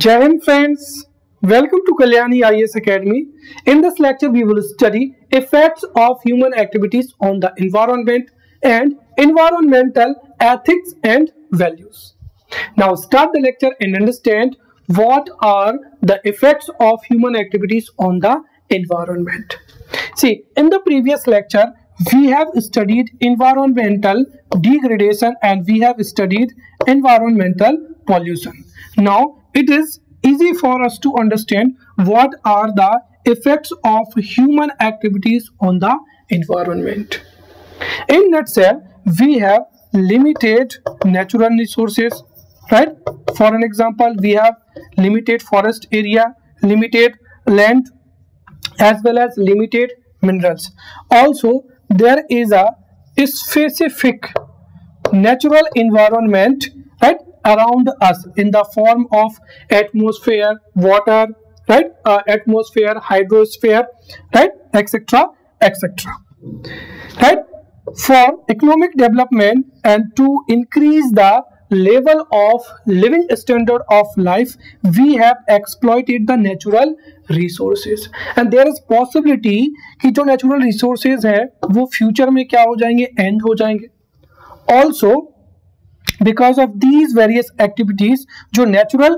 Jai Hind friends, welcome to Kalyani IAS Academy. In this lecture, we will study effects of human activities on the environment and environmental ethics and values. Now start the lecture and understand what are the effects of human activities on the environment. See, in the previous lecture, we have studied environmental degradation and we have studied environmental pollution. Now it is easy for us to understand what are the effects of human activities on the environment. In nutshell, we have limited natural resources, right? For an example, we have limited forest area, limited land, as well as limited minerals. Also, there is a specific natural environment, right, around us in the form of atmosphere, water, right, atmosphere, hydrosphere, right, etc., etc. Right. For economic development and to increase the level of living standard of life, we have exploited the natural resources and there is possibility कि जो natural resources है वो future में क्या हो जाएंगे, end हो जाएंगे. Also because of these various activities, जो natural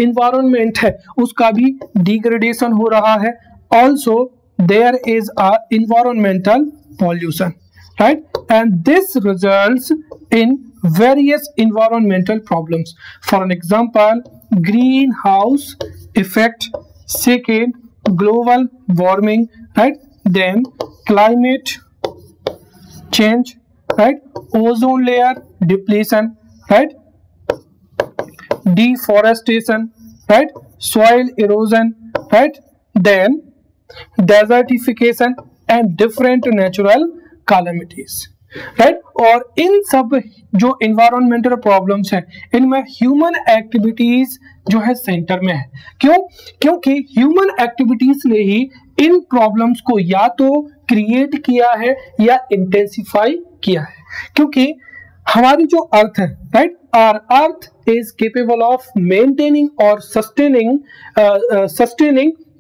environment है उसका भी degradation हो रहा है. Also there is a environmental pollution, right, and this results in various environmental problems. For an example, greenhouse effect, second global warming, right, then climate change, right, ozone layer depletion, right, deforestation, right, soil erosion, right, then desertification and different natural calamities, right. और इन सब जो environmental problems हैं इनमें human activities जो है centre में है. क्यों? क्योंकि ह्यूमन एक्टिविटीज ने ही इन प्रॉब्लम्स को या तो क्रिएट किया है या इंटेंसिफाई किया है. क्योंकि हमारी जो अर्थ है, right, our earth is capable of maintaining और sustaining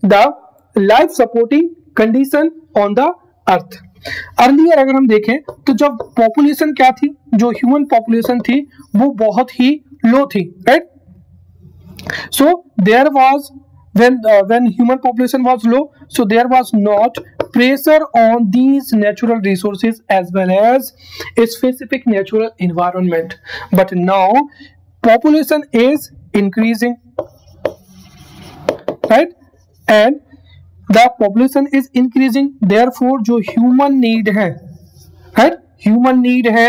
the life supporting condition on the earth. Earlier अगर हम देखें तो जब पॉपुलेशन क्या थी, जो ह्यूमन पॉपुलेशन थी वो बहुत ही लो थी, right. So there was when human population was low, so there was not pressure on these natural resources as well as a specific natural environment. But now population is increasing, right, and the population is increasing, therefore जो human need है, right, human need है,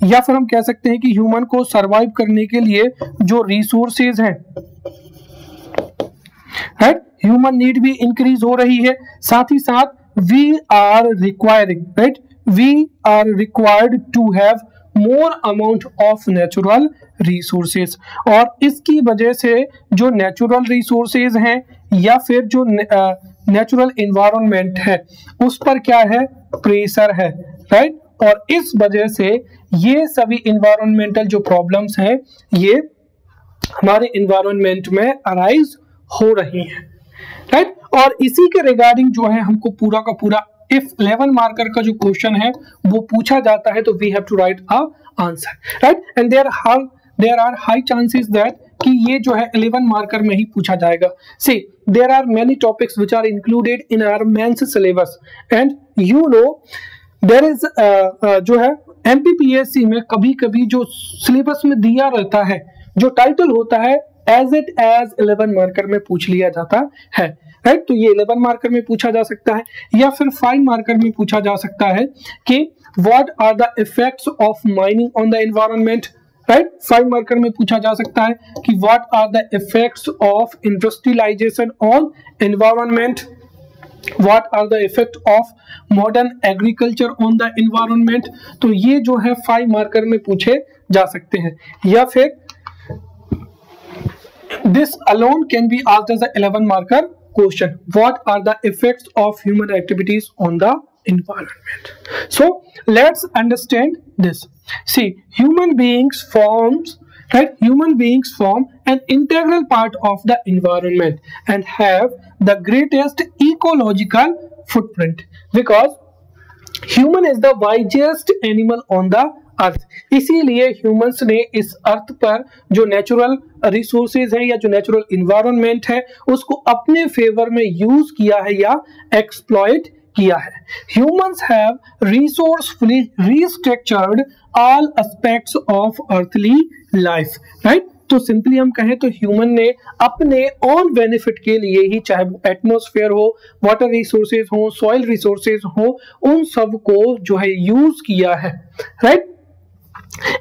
या फिर हम कह सकते हैं कि human को survive करने के लिए जो resources हैं, right, human need भी increase हो रही है. साथ ही साथ we are requiring, right, we are required to have more amount of natural resources. और इसकी वजह से जो natural resources हैं या फिर जो नेचुरल इन्वायरमेंट है उस पर क्या है, प्रेशर है, राइट. और इस वजह से ये सभी इन्वायरमेंटल जो प्रॉब्लम्स हैं ये हमारे इन्वायरमेंट में अराइज हो रही हैं, राइट. और इसी के रिगार्डिंग जो है हमको पूरा का पूरा इफ 11 मार्कर का जो क्वेश्चन है वो पूछा जाता है तो we have to write a answer, right. And there are high chances that कि ये जो है 11 मार्कर में ही पूछा जाएगा. See there are many topics which are included in our mains syllabus and you know there is जो है एमपीपीएससी में कभी कभी जो सिलेबस में दिया रहता है जो टाइटल होता है एज इट एज 11 मार्कर में पूछ लिया जाता है, राइट. तो ये 11 मार्कर में पूछा जा सकता है या फिर 5 मार्कर में पूछा जा सकता है कि what are the effects of mining on the environment, right. 5 marker में पूछा जा सकता है कि what are the effects of industrialisation on environment, what are the effect of modern agriculture on the environment. तो ये जो है 5 मार्कर में पूछे जा सकते हैं. या फिर this alone can be asked as a 11 marker question, what are the effects of human activities on the environment. So let's understand this. See, human beings forms right? Human beings form an integral part of the environment and have the greatest ecological footprint because human is the wisest animal on the अर्थ। इसीलिए humans ने इस अर्थ पर जो natural resources है या जो natural environment है उसको अपने फेवर में यूज किया है या एक्सप्लॉइट किया है। Humans have resourcefully restructured all aspects of earthly life, right? तो सिंपली हम कहें तो ह्यूमन ने अपने ओन बेनिफिट के लिए ही, चाहे वो एटमॉस्फेयर हो, वाटर रिसोर्सेज हो, सॉइल रिसोर्सेज हो, उन सब को जो है यूज किया है, right?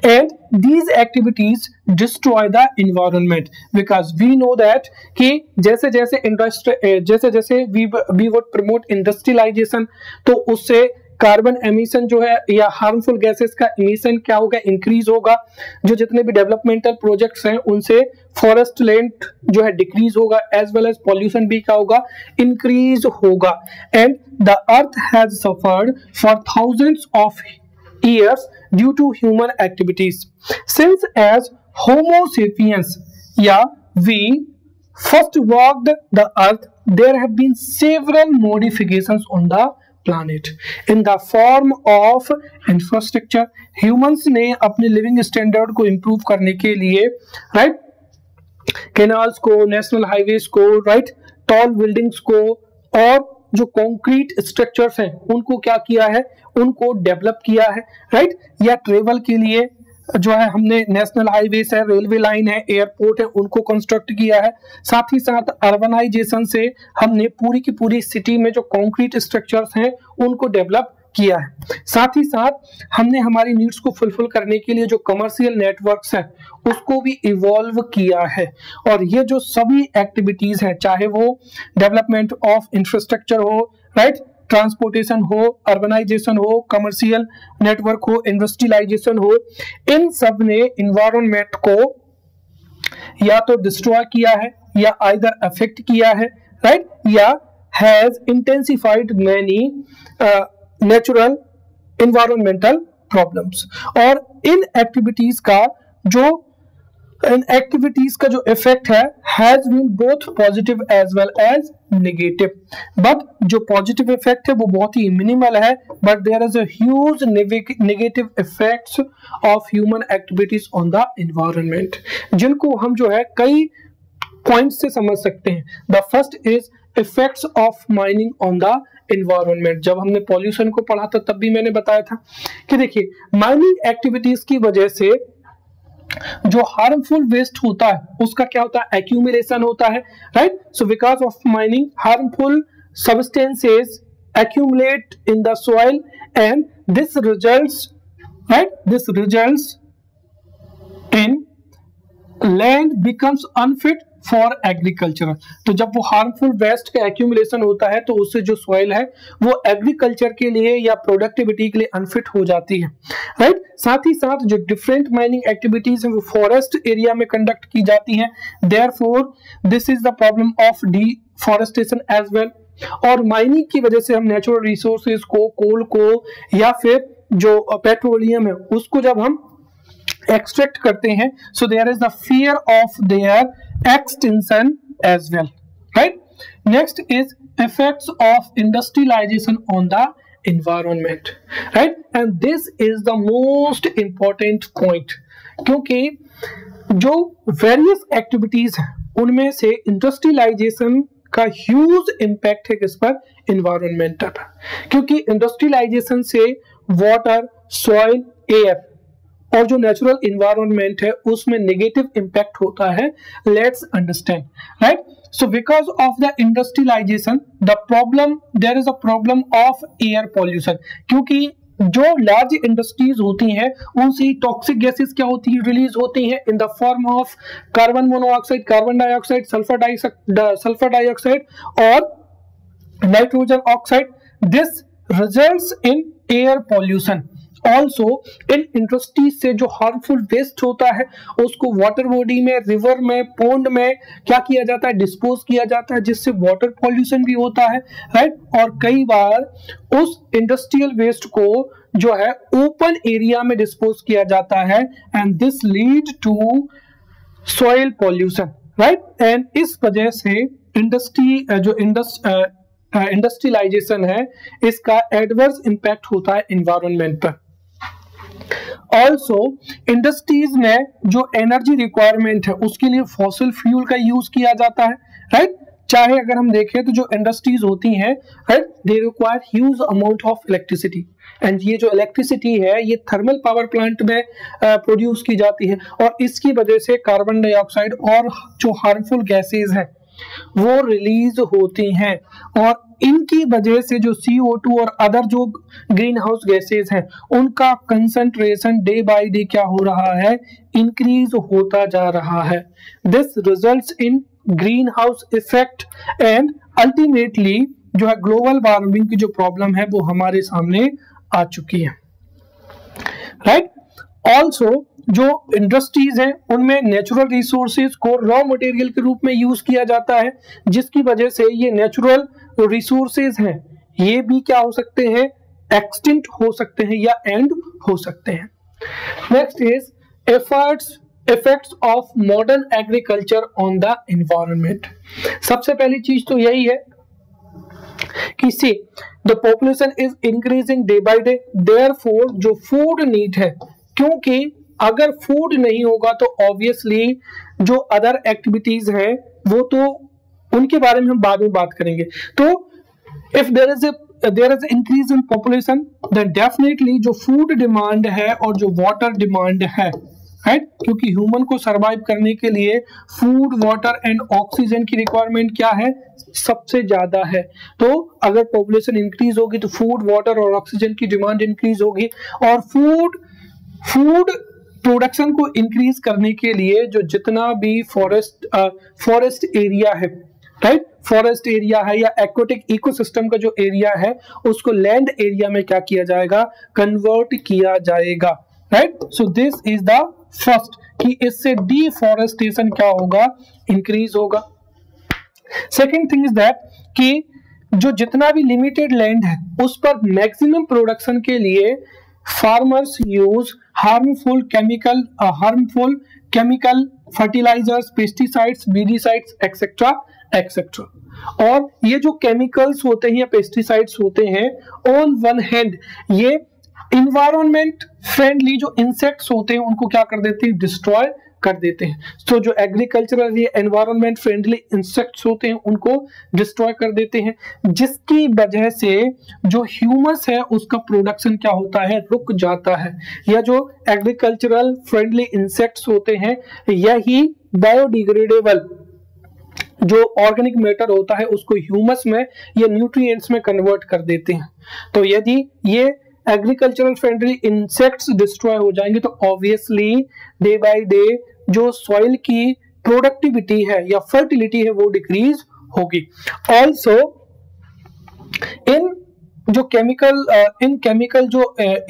And these activities destroy the environment because we know that कि जैसे जैसे we would promote industrialization तो उससे कार्बन एमिशन जो है या हार्मफुल गैसेस का एमिशन क्या होगा, इंक्रीज होगा। जो जितने भी डेवलपमेंटल प्रोजेक्ट्स हैं उनसे फॉरेस्ट लैंड जो है डिक्रीज होगा, एज वेल एज पॉल्यूशन भी क्या होगा, इंक्रीज होगा। And the earth has suffered for thousands of years due to human activities. Since as Homo sapiens, we first walked the earth, there have been several modifications on the planet in the form of infrastructure. Humans ने अपने living standard को improve करने के लिए, right, canals को, national highways को, right, tall buildings को और जो कंक्रीट स्ट्रक्चर्स हैं उनको क्या किया है, उनको डेवलप किया है, राइट? या ट्रेवल के लिए जो है हमने नेशनल हाईवेज है, रेलवे लाइन है, एयरपोर्ट है, उनको कंस्ट्रक्ट किया है। साथ ही साथ अर्बनाइजेशन से हमने पूरी की पूरी सिटी में जो कंक्रीट स्ट्रक्चर्स हैं उनको डेवलप किया है। साथ ही साथ हमने हमारी नीड्स को फुलफिल करने के लिए जो कमर्शियल नेटवर्क्स है उसको भी इवॉल्व किया है। और ये जो सभी एक्टिविटीज हैं, चाहे वो डेवलपमेंट ऑफ इंफ्रास्ट्रक्चर हो, राइट, ट्रांसपोर्टेशन हो, अर्बनाइजेशन हो, कमर्शियल नेटवर्क हो, इंडस्ट्रियलाइजेशन हो, इन सब ने इन्वायरमेंट को या तो डिस्ट्रॉय किया है या आइदर अफेक्ट किया है, राइट, या has intensified many natural environmental problems. और इन एक्टिविटीज का जो इफेक्ट है has been both positive as well as negative, but जो पॉजिटिव इफेक्ट है वो बहुत ही मिनिमल है, but there is a huge negative effects of human activities on the environment, जिनको हम जो है कई पॉइंट से समझ सकते हैं। The first is effects of mining on the environment. जब हमने पॉल्यूशन को पढ़ा था तब भी मैंने बताया था कि देखिए माइनिंग एक्टिविटीज की वजह से जो हार्मफुल वेस्ट होता है उसका क्या होता है, एक्यूमुलेशन होता है, right? So because of mining harmful substances accumulate in the soil and this results in land becomes unfit for agriculture. तो जब वो हार्मफुल वेस्ट का एक्यूमुलेशन होता है तो उससे जो सॉइल है वो एग्रीकल्चर के लिए या प्रोडक्टिविटी के लिए अनफिट हो जाती है, राइट? साथ ही साथ जो डिफरेंट माइनिंग एक्टिविटीज है वो फॉरेस्ट एरिया में कंडक्ट की जाती हैं, therefore this is the problem of deforestation as well. और माइनिंग की वजह से हम नेचुरल रिसोर्सेज को, कोल को या फिर जो पेट्रोलियम है उसको जब हम एक्सट्रैक्ट करते हैं, so there is the fear of there extinction as well, right? Next is effects of industrialization on the environment, right? And this is the most important point, क्योंकि जो various activities हैं उनमें से industrialization का huge impact है किस पर, environment पर, क्योंकि industrialization से water, soil, air और जो नेचुरल इन्वायरमेंट है उसमें नेगेटिव इंपैक्ट होता है। Let's understand, right? So because of the industrialisation the problem, there is a problem of air pollution, क्योंकि जो लार्ज इंडस्ट्रीज होती हैं उनसे टॉक्सिक गैसेस क्या होती है, रिलीज होती हैं in the form of carbon monoxide, carbon dioxide, sulphur dioxide और nitrogen oxide. This results in air pollution. Also in industries से जो हार्मफुल वेस्ट होता है उसको वाटर बॉडी में, रिवर में, पोंड में क्या किया जाता है, डिस्पोज किया जाता है, जिससे वाटर पॉल्यूशन भी होता है, राइट? और कई बार उस इंडस्ट्रियल वेस्ट को जो है ओपन एरिया में डिस्पोज किया जाता है and this lead to soil pollution, right. And इस वजह से इंडस्ट्रियलाइजेशन है, इसका एडवर्स इंपैक्ट होता है एनवायरनमेंट पर। ऑल्सो इंडस्ट्रीज में जो एनर्जी रिक्वायरमेंट है उसके लिए फॉसिल फ्यूल का यूज किया जाता है, राइट। चाहे अगर हम देखें तो जो इंडस्ट्रीज होती हैं, right, they require huge amount of electricity, and ये जो इलेक्ट्रिसिटी है ये थर्मल पावर प्लांट में प्रोड्यूस की जाती है, और इसकी वजह से कार्बन डाइऑक्साइड और जो हार्मफुल गैसेज हैं वो रिलीज होती हैं, और इनकी वजह से जो CO2 और अदर जो ग्रीन हाउस गैसेज हैं उनका कंसंट्रेशन डे बाय डे क्या हो रहा है, इंक्रीज होता जा रहा है। This results in green house effect and ultimately जो है ग्लोबल वार्मिंग की जो प्रॉब्लम है वो हमारे सामने आ चुकी है, राइट। ऑल्सो जो इंडस्ट्रीज हैं उनमें नेचुरल रिसोर्सेज को रॉ मटेरियल के रूप में यूज किया जाता है, जिसकी वजह से ये नेचुरल रिसोर्सेज हैं ये भी क्या हो सकते हैं, एक्सटिंक्ट हो सकते हैं या एंड हो सकते हैं। Next is effects of modern agriculture on the environment. सबसे पहली चीज तो यही है कि see the population is increasing day by day, therefore जो फूड नीड है, क्योंकि अगर फूड नहीं होगा तो ऑब्वियसली जो अदर एक्टिविटीज है वो तो उनके बारे में हम बाद में बात करेंगे। तो if there is increase in population then definitely जो फूड डिमांड है और जो वाटर डिमांड है, राइट, क्योंकि ह्यूमन को सरवाइव करने के लिए फूड, वाटर एंड ऑक्सीजन की रिक्वायरमेंट क्या है, सबसे ज्यादा है। तो अगर पॉपुलेशन इंक्रीज होगी तो फूड, वाटर और ऑक्सीजन की डिमांड इंक्रीज होगी, और फूड प्रोडक्शन को इंक्रीज करने के लिए जो जितना भी फॉरेस्ट एरिया है, राइट, फॉरेस्ट एरिया है या एक्वाटिक इकोसिस्टम का जो एरिया है उसको लैंड एरिया में क्या किया जाएगा, कन्वर्ट किया जाएगा, right. So this is the first कि इससे डिफॉरेस्टेशन क्या होगा, इंक्रीज होगा। सेकेंड थिंग इज दैट कि जो जितना भी लिमिटेड लैंड है उस पर मैक्सिमम प्रोडक्शन के लिए farmers use harmful chemical fertilisers, pesticides, weedicides etcetera etcetera. और ये जो केमिकल्स होते हैं या पेस्टिसाइड्स होते हैं, ऑन वन हैंड ये इन्वायरमेंट फ्रेंडली जो इंसेक्ट्स होते हैं उनको क्या कर देते हैं, डिस्ट्रॉय कर देते हैं। तो जो एग्रीकल्चरल या एनवायरमेंट फ्रेंडली इंसेक्ट्स होते हैं उनको डिस्ट्रॉय कर देते हैं, जिसकी वजह से जो ह्यूमस है उसका प्रोडक्शन क्या होता है, रुक जाता है। या जो एग्रीकल्चरल फ्रेंडली इंसेक्ट्स होते हैं यही बायोडिग्रेडेबल जो ऑर्गेनिक मैटर होता है उसको ह्यूमस में या न्यूट्रिएंट्स में कन्वर्ट कर देते हैं। तो यदि ये एग्रीकल्चरल फ्रेंडली इंसेक्ट्स डिस्ट्रॉय हो जाएंगे तो ऑब्वियसली डे बाय डे जो सॉइल की प्रोडक्टिविटी है या फर्टिलिटी है वो डिक्रीज होगी। ऑल्सो इन केमिकल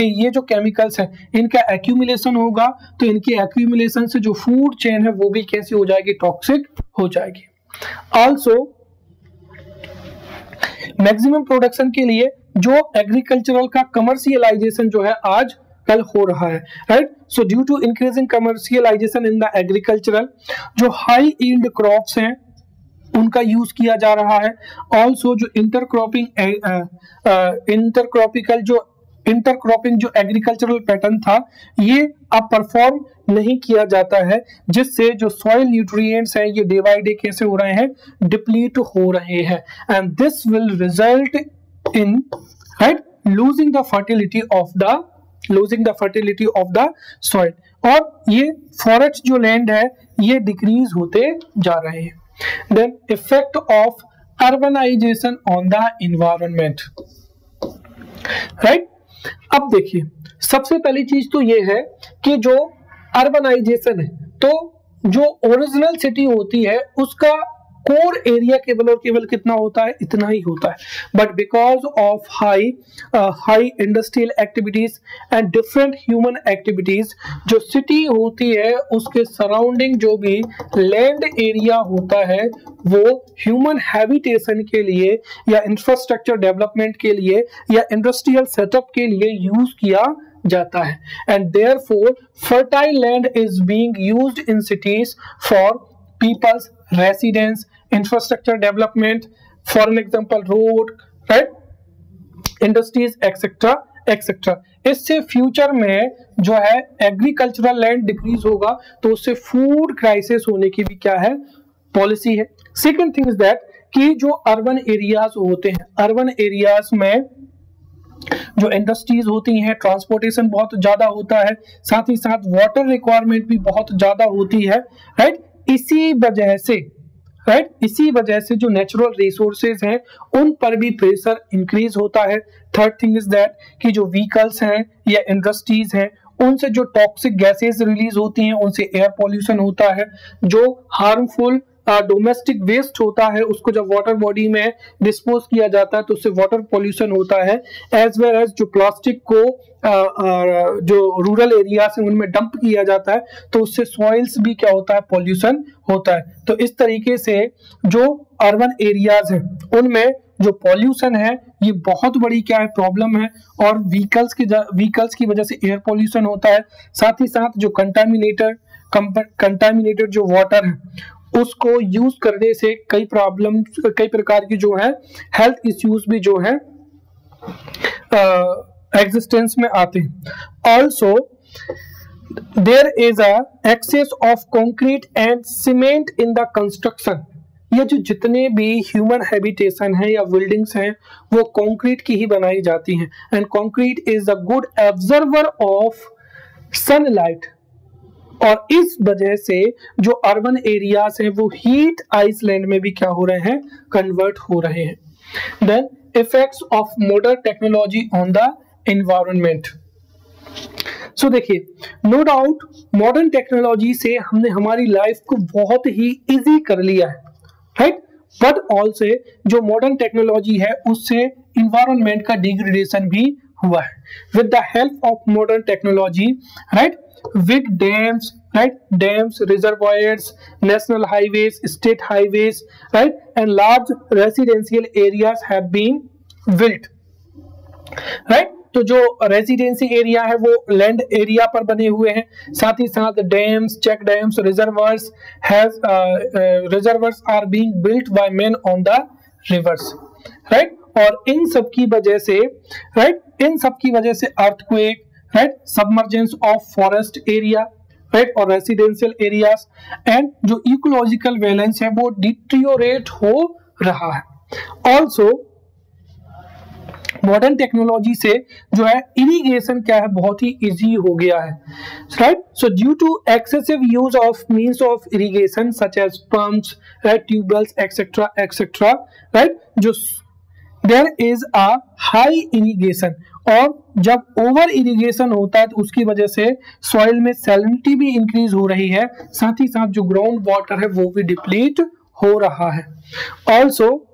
ये जो केमिकल्स है इनका एक्यूमुलेशन होगा, तो इनकी एक्यूमुलेशन से जो फूड चेन है वो भी कैसी हो जाएगी, टॉक्सिक हो जाएगी। ऑल्सो मैक्सिमम प्रोडक्शन के लिए जो एग्रीकल्चरल का कमर्शियलाइजेशन जो है आज कल हो रहा है, right. So due to increasing commercialisation in the agricultural जो हाई यील्ड क्रॉप्स हैं उनका यूज किया जा रहा है। ऑल्सो जो इंटरक्रॉपिंग जो एग्रीकल्चरल पैटर्न था ये अब परफॉर्म नहीं किया जाता है, जिससे जो सॉइल न्यूट्रिएंट्स हैं ये डे बाय डे कैसे हो रहे हैं, डिप्लीट हो रहे हैं, and this will result in, right, losing the fertility of the soil, और ये फॉरेस्ट जो लैंड है ये डिक्रीज होते जा रहे हैं। Then effect of urbanisation on the environment, right. अब देखिए सबसे पहली चीज तो ये है कि जो अर्बनाइजेशन है तो जो ओरिजिनल सिटी होती है उसका कोर एरिया केवल और केवल कितना होता है, इतना ही होता है, but because of high industrial activities and different human activities जो सिटी होती है उसके सराउंडिंग जो भी लैंड एरिया होता है वो ह्यूमन हैबिटेशन के लिए या इंफ्रास्ट्रक्चर डेवलपमेंट के लिए या इंडस्ट्रियल सेटअप के लिए यूज किया जाता है। And therefore fertile land is being used in cities for people's residence, infrastructure development, for an example road, right, industries etcetera etcetera. इससे फ्यूचर में जो है एग्रीकल्चरल लैंड डिक्रीज होगा तो उससे फूड क्राइसिस होने की भी क्या है, पॉलिसी है। सेकंड थिंग इज दैट कि जो अर्बन एरियाज होते हैं, अर्बन एरियाज में जो इंडस्ट्रीज होती हैं, ट्रांसपोर्टेशन बहुत ज्यादा होता है, साथ ही साथ वाटर रिक्वायरमेंट भी बहुत ज्यादा होती है, राइट। इसी वजह से जो नेचुरल रिसोर्सेज हैं उन पर भी प्रेशर इंक्रीज होता है। थर्ड थिंग इज दैट कि जो व्हीकल्स हैं या इंडस्ट्रीज हैं उनसे जो टॉक्सिक गैसेस रिलीज होती हैं उनसे एयर पॉल्यूशन होता है। जो हार्मफुल डोमेस्टिक वेस्ट होता है उसको जब वाटर बॉडी में डिस्पोज किया जाता है तो उससे वाटर पॉल्यूशन होता है। एज वेल एज जो प्लास्टिक को जो रूरल एरिया से उनमें डंप किया जाता है तो उससे सॉइल्स भी क्या होता है, पॉल्यूशन होता है। तो इस तरीके से जो अर्बन एरियाज हैं उनमें जो पॉल्यूशन है ये बहुत बड़ी क्या है, प्रॉब्लम है। और व्हीकल्स की वजह से एयर पॉल्यूशन होता है। साथ ही साथ जो कंटामिनेटेड जो वाटर है उसको यूज करने से कई प्रकार की जो है हेल्थ इश्यूज भी जो है एग्जिस्टेंस में आते हैं। Also there is a excess of concrete and cement in the construction. ये जो जितने भी ह्यूमन हैबिटेशन है या बिल्डिंग्स हैं वो कंक्रीट की ही बनाई जाती हैं। And concrete is a good absorber of sunlight. और इस वजह से जो अर्बन एरियाज हैं वो हीट आइसलैंड में भी क्या हो रहे हैं, कन्वर्ट हो रहे हैं। Then effects of modern technology on the environment. So देखिए, नो डाउट मॉडर्न टेक्नोलॉजी से हमने हमारी लाइफ को बहुत ही इजी कर लिया है, राइट। बट ऑल्सो जो मॉडर्न टेक्नोलॉजी है उससे इन्वायरमेंट का डिग्रेडेशन भी हुआ है। With the help of modern technology, right, big dams, right, dams, reservoirs, national highways, state highways, right, and large residential areas have been built, right। तो जो residency area है वो लैंड एरिया पर बने हुए हैं। साथ ही साथ dams, check dams, reservoirs are being built by man on the rivers, right. और इन सब की वजह से, राइट, इन सब की वजह से earthquake, right, submergence of forest area, right, और रेसिडेंशियल एरियाज एंड जो इकोलॉजिकल बैलेंस है वो डिटेरियोरेट हो रहा है। ऑल्सो मॉडर्न टेक्नोलॉजी से जो है इरिगेशन क्या है, बहुत ही इजी हो गया है, right. So due to excessive use of means of irrigation such as pumps, right, tubewells etcetera etcetera, right, जो there is a high irrigation. और जब ओवर इरिगेशन होता है तो उसकी वजह से सॉइल में सैलिनिटी भी इंक्रीज हो रही है, साथ ही साथ जो ग्राउंड वाटर है वो भी डिप्लीट हो रहा है। Also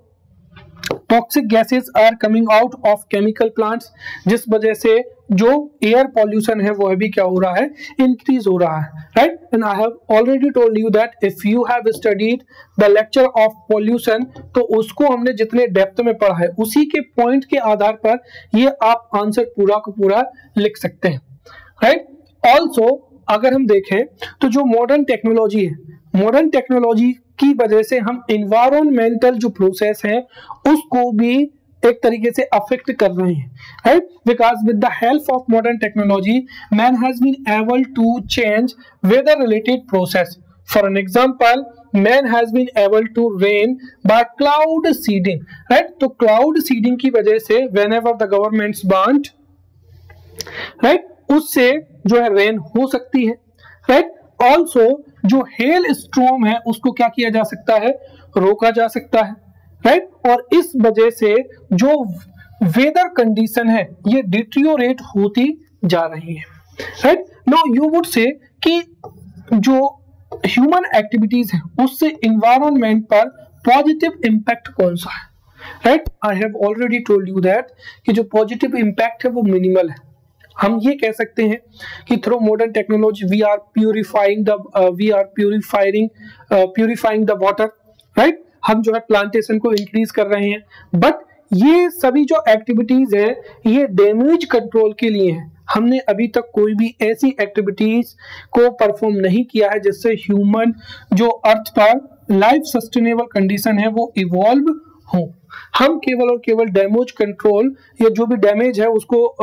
toxic gases are coming out of chemical plants, जिस वजह से जो एयर पॉल्यूशन है वो भी क्या हो रहा है, इंक्रीज हो रहा है, right. And I have already told you that if you have studied the lecture of pollution तो उसको हमने जितने डेप्थ में पढ़ा है उसी के पॉइंट के आधार पर ये आप आंसर पूरा का पूरा लिख सकते हैं, राइट। ऑल्सो अगर हम देखें तो जो मॉडर्न टेक्नोलॉजी है, मॉडर्न टेक्नोलॉजी की वजह से हम एनवायरमेंटल जो प्रोसेस है उसको भी एक तरीके से अफेक्ट कर रहे हैं, right. Because with the help of modern technology man has been able to change weather related process. For an example, man has been able to rain by cloud seeding, right. तो cloud seeding की वजह से whenever the governments want, right, उससे जो है rain हो सकती है, राइट। ऑल्सो जो हेल स्टॉर्म है उसको क्या किया जा सकता है, रोका जा सकता है, राइट। और इस वजह से जो वेदर कंडीशन है ये डिटेरियोरेट होती जा रही है, right. Now you would say कि जो ह्यूमन एक्टिविटीज है उससे एनवायरनमेंट पर पॉजिटिव इंपैक्ट कौन सा है, right. I have already told you that कि जो पॉजिटिव इंपैक्ट है वो मिनिमल है। हम ये कह सकते हैं कि through modern technology we are purifying the water, right. हम जो है प्लांटेशन को इंक्रीज कर रहे हैं, बट ये सभी जो एक्टिविटीज है ये डैमेज कंट्रोल के लिए है। हमने अभी तक कोई भी ऐसी एक्टिविटीज को परफॉर्म नहीं किया है जिससे ह्यूमन जो अर्थ पर लाइफ सस्टेनेबल कंडीशन है वो इवॉल्व हो। हम केवल और केवल डैमेज कंट्रोल या जो भी डैमेज है उसको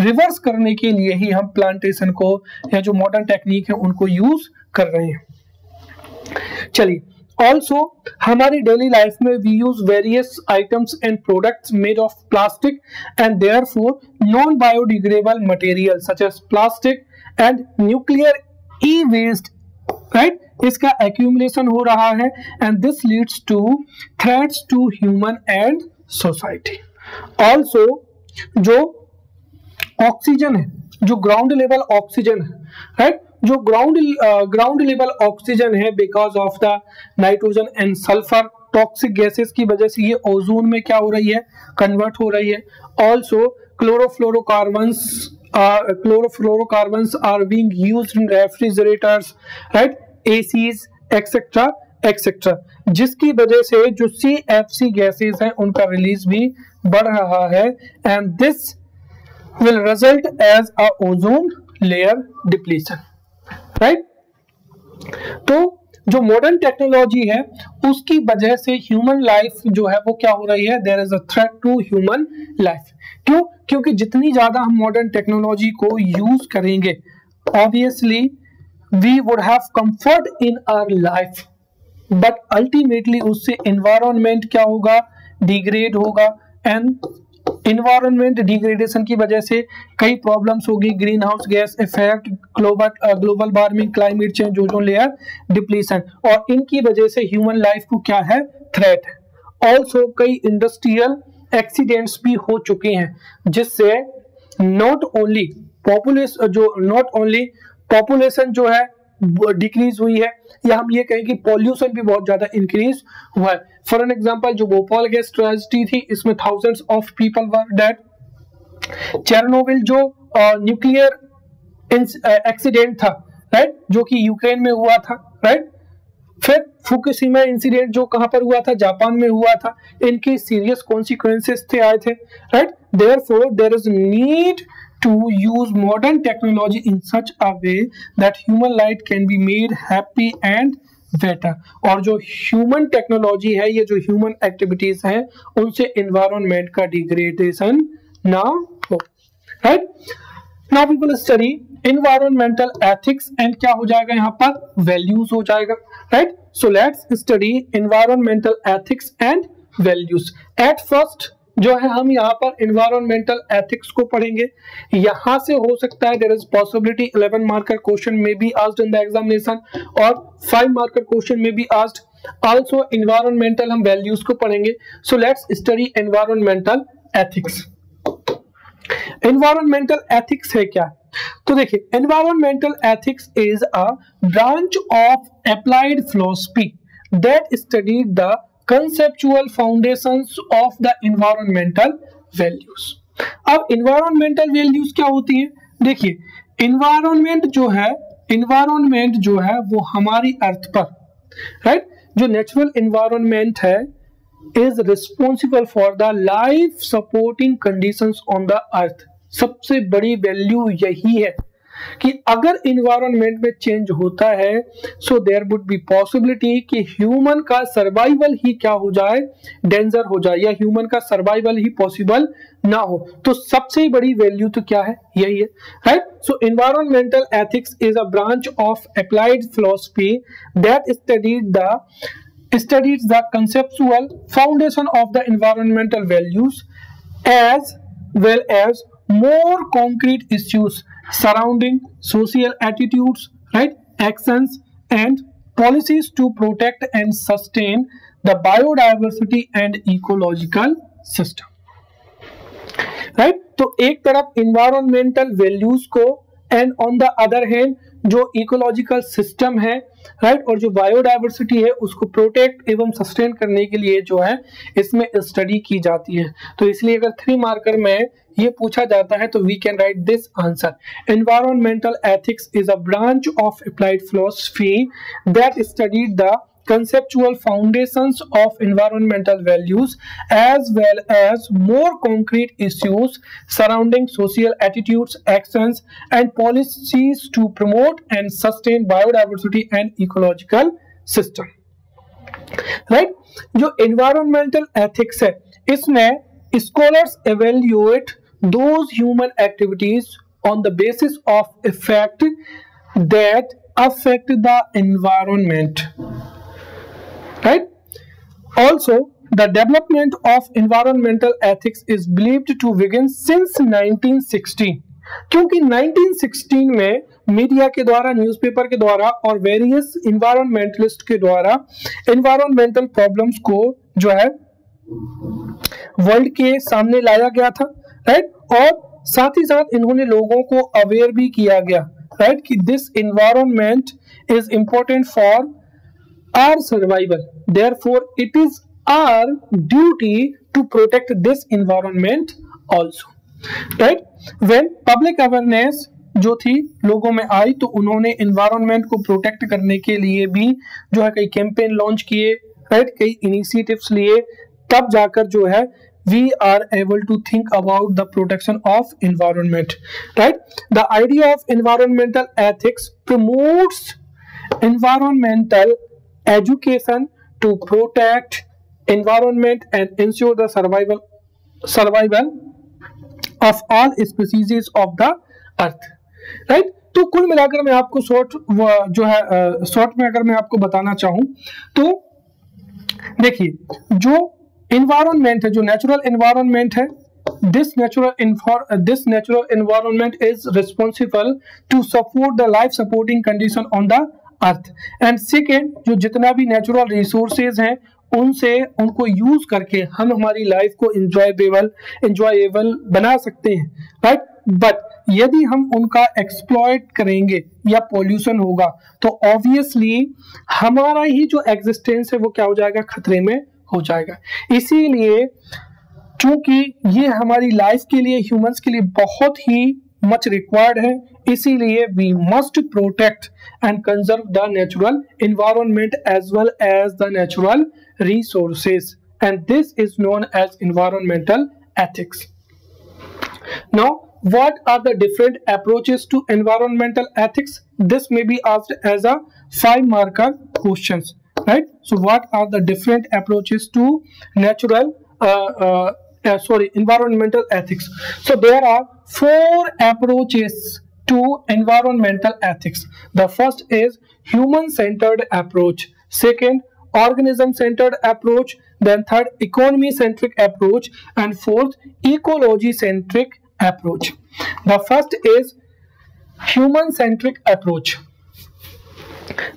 रिवर्स करने के लिए ही हम प्लांटेशन को या जो मॉडर्न टेक्निक है उनको यूज कर रहे हैं। चलिए, ऑल्सो हमारी डेली लाइफ में we use various items and products made of plastic and therefore non biodegradable material such as plastic and nuclear e waste, right? इसका एक्यूमुलेशन हो रहा है and this leads to threats to human and society. Also जो oxygen है, जो ground level oxygen है, right, जो ground level oxygen है because of the nitrogen and sulphur toxic gases की वजह से ये ओजोन में क्या हो रही है, कन्वर्ट हो रही है। Also chlorofluorocarbons are being used in refrigerators, right, ACs etcetera etcetera, जिसकी वजह से जो CFC गैसेस हैं उनका रिलीज भी बढ़ रहा है and this will result as a ozone layer depletion, right? तो जो मॉडर्न टेक्नोलॉजी है उसकी वजह से ह्यूमन लाइफ जो है वो क्या हो रही है, there is a threat to human life. क्यों? क्योंकि जितनी ज्यादा हम मॉडर्न टेक्नोलॉजी को यूज करेंगे obviously we would have comfort in our life, but ultimately उससे एनवायरनमेंट क्या होगा, डिग्रेड होगा एंड इन्वायरमेंट डिग्रेडेशन की वजह से कई प्रॉब्लम्स होगी, green house gas effect, global warming, climate change, ozone layer depletion, और इनकी वजह से ह्यूमन लाइफ को क्या है, थ्रेट है। ऑल्सो कई इंडस्ट्रियल एक्सीडेंट्स भी हो चुके हैं जिससे नॉट ओनली पॉपुलेशन जो है डिक्रीज हुई है या हम ये कहें कि पॉल्यूशन भी बहुत ज्यादा इंक्रीज हुआ है। फॉर एन एग्जांपल जो भोपाल गैस ट्रेजेडी थी इसमें thousands of people were dead. Chernobyl जो न्यूक्लियर एक्सीडेंट था, राइट, जो कि यूक्रेन में हुआ था, राइट, फिर फुकुशिमा इंसिडेंट जो कहां पर हुआ था, जापान में हुआ था, इनके सीरियस कॉन्सिक्वेंसेस थे आए थे, right. Therefore there is need to use modern technology in such a way that human life can be made happy and better। और जो ह्यूमन टेक्नोलॉजी है, ये जो ह्यूमन एक्टिविटीज है उनसे एनवायरनमेंट का डिग्रेडेशन ना हो, right. Now we will study environmental ethics and क्या हो जाएगा यहाँ पर, वैल्यूज हो जाएगा, right. So let's study environmental ethics and values. At first जो है हम यहाँ पर एनवायरमेंटल एथिक्स को पढ़ेंगे। यहां से हो सकता है there is possibility 11 marker question में be asked in the examination और 5 मार्कर क्वेश्चन में बी आस्क्ड। आल्सो एनवायरमेंटल हम वैल्यूज को पढ़ेंगे। So let's study environmental ethics. Environmental ethics है क्या? तो देखिए, environmental ethics is a branch of applied philosophy that studied the conceptual foundations of the environmental values। अब environmental values क्या होती है? देखिए, environment जो है वो हमारी अर्थ पर, राइट, जो नेचुरल environment है is responsible for the life supporting conditions on the earth। सबसे बड़ी वैल्यू यही है कि अगर इन्वायरमेंट में चेंज होता है so there would be possibility कि ह्यूमन का सर्वाइवल ही क्या हो जाए, डेंजर हो जाए, या ह्यूमन का सर्वाइवल ही पॉसिबल ना हो। तो सबसे बड़ी वैल्यू तो क्या है, यही है, right. So environmental ethics is a branch of applied philosophy that studies the conceptual foundation of the environmental values as well as more concrete issues surrounding social attitudes, right, actions and policies to protect and sustain the biodiversity and ecological system, right। तो एक तरफ environmental values को and on the other hand जो ecological system है, right, और जो biodiversity है उसको प्रोटेक्ट एवं सस्टेन करने के लिए जो है इसमें स्टडी की जाती है। तो इसलिए अगर 3 मार्कर में ये पूछा जाता है तो we can write this answer. Environmental ethics is a branch of applied philosophy that studied the conceptual foundations of environmental values as well as more concrete issues surrounding social attitudes, actions, and policies to promote and sustain biodiversity and ecological system. Right? जो environmental ethics है, इसमें scholars evaluate those human activities on the basis of effect that affect the environment. Right? Also, the development of environmental ethics is believed to begin since 1916. क्योंकि 1916 में media के द्वारा, newspaper के द्वारा और वेरियस इन्वायरमेंटलिस्ट के द्वारा इन्वायरमेंटल प्रॉब्लम्स को जो है वर्ल्ड के सामने लाया गया था, राइट। और साथ ही साथ इन्होंने लोगों को अवेयर भी किया गया, राइट, कि this environment is important for our survival, therefore it is our duty to protect this environment also, right. When public awareness जो थी लोगों में आई तो उन्होंने इन्वायरमेंट को प्रोटेक्ट करने के लिए भी जो है कई कैंपेन लॉन्च किए, राइट, कई इनिशिएटिव्स लिए, तब जाकर जो है we are able to think about the protection of environment, right. The idea of environmental ethics promotes environmental education to protect environment and ensure the survival of all species of the earth, right. तो कुल मिलाकर मैं आपको short में अगर मैं आपको बताना चाहूं तो देखिए, जो इन्वायरमेंट है, जो नेचुरल इन्वायरमेंट है, this natural environment is responsible to support the life supporting condition on the earth. And second, जो जितना भी नेचुरल रिसोर्सेज हैं उनको यूज करके हम हमारी लाइफ को इंजॉयबल बना सकते हैं, राइट। बट यदि हम उनका एक्सप्लॉइट करेंगे या पॉल्यूशन होगा तो ऑब्वियसली हमारा ही जो एग्जिस्टेंस है वो क्या हो जाएगा, खतरे में हो जाएगा। इसीलिए चूंकि ये हमारी लाइफ के लिए, ह्यूमंस के लिए बहुत ही मच रिक्वायर्ड है, इसीलिए we must protect and conserve the natural environment as well as the natural resources, and this is known as environmental ethics. Now what are the different approaches to environmental ethics? This may be asked as a 5-marker questions, right. So what are the different approaches to environmental ethics? So there are 4 approaches to environmental ethics. The first is human centered approach, second organism centered approach, then third economy centric approach, and fourth ecology centric approach. The first is human centric approach.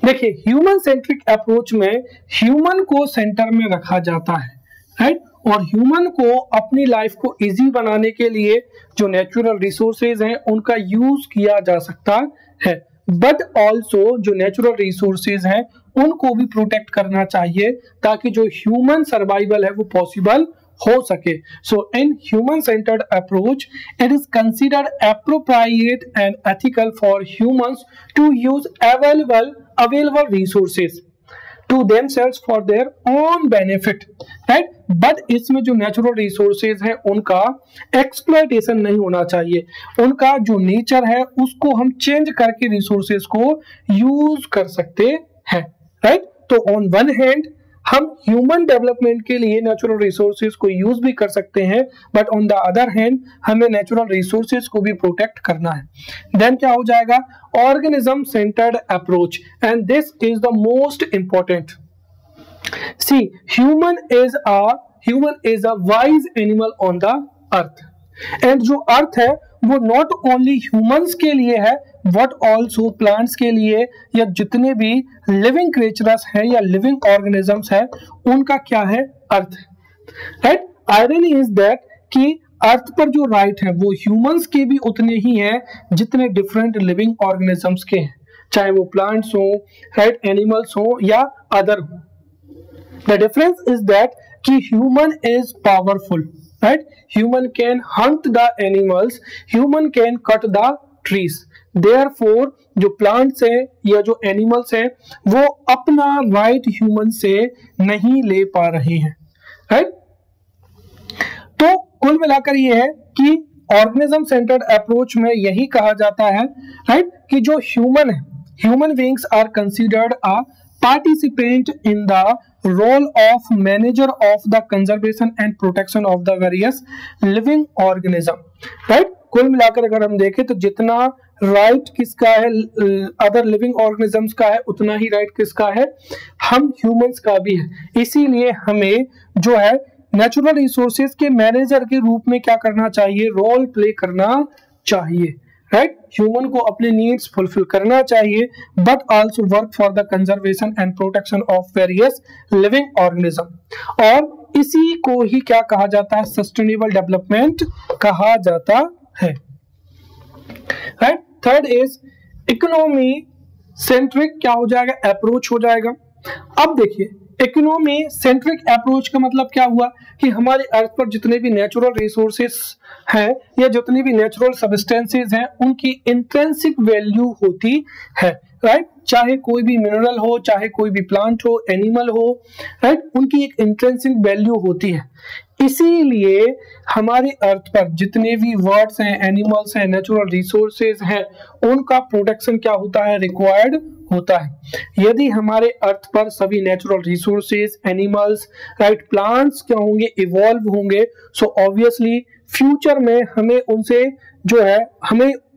देखिए, human centric approach में human को centre में रखा जाता है, right, और human को अपनी लाइफ को इजी बनाने के लिए जो नेचुरल रिसोर्सेज हैं उनका यूज किया जा सकता है, बट ऑल्सो जो नेचुरल रिसोर्सेज हैं उनको भी प्रोटेक्ट करना चाहिए ताकि जो ह्यूमन सर्वाइवल है वो पॉसिबल हो सके। So in human centred approach it is considered appropriate and ethical for humans to use available resources to themselves for their own benefit, right. But इसमें जो नेचुरल रिसोर्सेज है उनका एक्सप्लॉयटेशन नहीं होना चाहिए, उनका जो नेचर है उसको हम चेंज करके रिसोर्सेज को यूज कर सकते हैं, राइट। तो ऑन वन हैंड हम ह्यूमन डेवलपमेंट के लिए नेचुरल रिसोर्सेज को यूज भी कर सकते हैं, but on the other hand हमें नेचुरल रिसोर्सेज को भी प्रोटेक्ट करना है। देन क्या हो जाएगा, organism centred approach, and this is the most important. See, human is a wise animal on the earth, and जो अर्थ है वो नॉट ओनली ह्यूमंस के लिए है बट ऑल्सो प्लांट्स के लिए, या जितने भी लिविंग क्रिएचर्स हैं या लिविंग ऑर्गेनिजम्स हैं उनका क्या है, अर्थ, राइट। आयरनी इज दैट कि अर्थ पर जो राइट है वो ह्यूमंस के भी उतने ही हैं जितने डिफरेंट लिविंग ऑर्गेनिजम्स के हैं, चाहे वो प्लांट्स हो, राइट, एनिमल्स हो या अदर हो। द डिफरेंस इज दैट कि human is powerful, right, human can hunt the animals, human can cut the trees, therefore जो प्लांट्स हैं या जो एनिमल्स हैं वो अपना राइट ह्यूमन से नहीं ले पा रहे हैं, राइट। तो कुल मिलाकर ये है कि ऑर्गेनिज्म सेंटर्ड अप्रोच में यही कहा जाता है, राइट, कि जो ह्यूमन है, human beings are considered a participant in the role of manager of the conservation and protection of the various living organism, right। कुल मिलाकर अगर हम देखें तो जितना राइट किसका है अदर लिविंग ऑर्गेनिजम्स का है उतना ही राइट किसका है, हम ह्यूमंस का भी है। इसीलिए हमें जो है नेचुरल रिसोर्सेज के मैनेजर के रूप में क्या करना चाहिए, रोल प्ले करना चाहिए, राइट। ह्यूमन को अपने नीड्स फुलफिल करना चाहिए but also work for the conservation and protection of various living organism. और इसी को ही क्या कहा जाता है, सस्टेनेबल डेवलपमेंट कहा जाता है, right. Third is economy centric क्या हो जाएगा, अप्रोच हो जाएगा। अब देखिए इकोनॉमी सेंट्रिक अप्रोच का मतलब क्या हुआ कि हमारे अर्थ पर जितने भी नेचुरल रिसोर्सेस हैं या जितनी भी नेचुरल सब्सटेंसेस हैं उनकी इंट्रिंसिक वैल्यू होती है, राइट। चाहे कोई भी मिनरल हो, चाहे कोई भी प्लांट हो, एनिमल हो, राइट, उनकी एक इंट्रिंसिक वैल्यू होती है। इसीलिए हमारे अर्थ पर जितने भी वर्ड्स हैं, एनिमल्स हैं, नेचुरल रिसोर्सेज हैं, उनका प्रोटेक्शन क्या होता है, रिक्वायर्ड होता है। यदि हमारे अर्थ पर सभी natural resources, animals, right, plants क्या होंगे, इवॉल्व होंगे, सो ऑब्वियसली फ्यूचर में हमें उनसे जो है